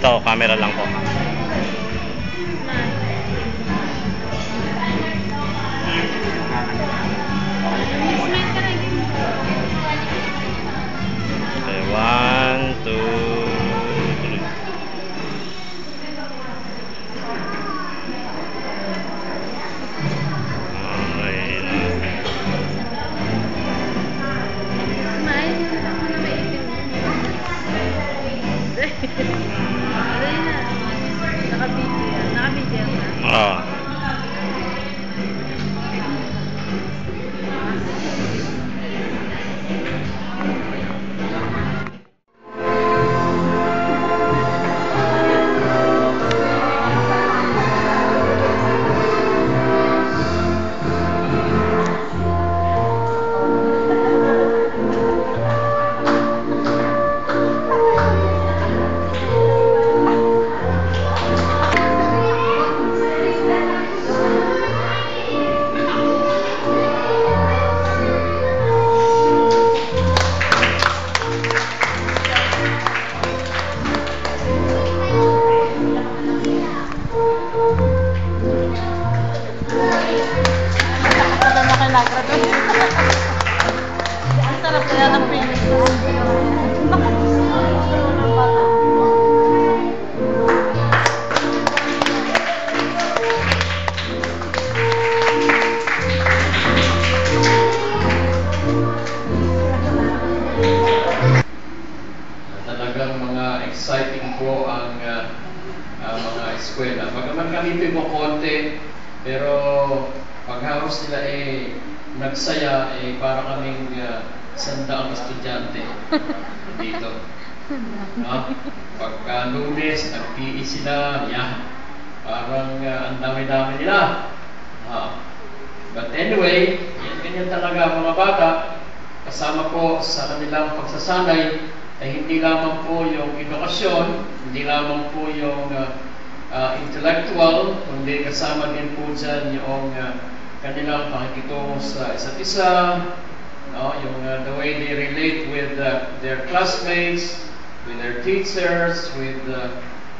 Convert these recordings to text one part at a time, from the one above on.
Ito, camera lang po. Okay, 1, 2, 3. Nakabidyo na. Oo. Ang sarap kaya ng pinis. Talagang mga exciting po ang mga eskwela. Bagaman kami po konti, pero pagharos nila nagsaya, para kaming 100 estudyante dito. Pagka Lunes, nag-PE sila, parang ang dami-dami nila. But anyway, ganyan talaga mga bata. Kasama po sa kanilang pagsasanay ay hindi lamang po yung edukasyon, hindi lamang po yung intellectual, kundi kasama din po dyan yung kanilang pakikitungo sa isa't isa, yung the way they relate with their classmates, with their teachers, with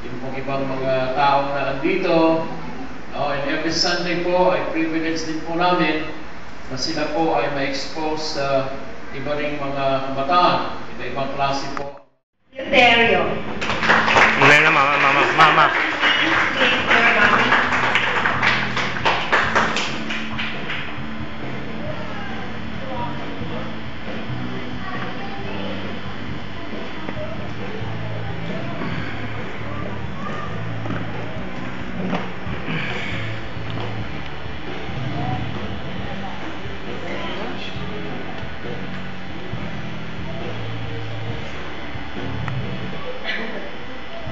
yung pong ibang mga taong na andito. And every Sunday po ay privilege din po namin na sila po ay ma-expose sa iba ring mga kabataan, iba-ibang klase po. Euterio. Mama.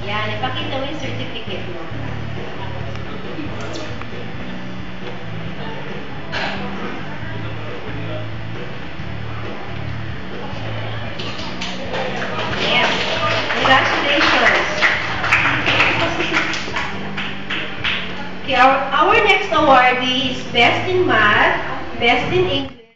Yan, ipakita mo yung certificate mo. Yes. Congratulations. Okay, our next award is Best in Math, Best in English.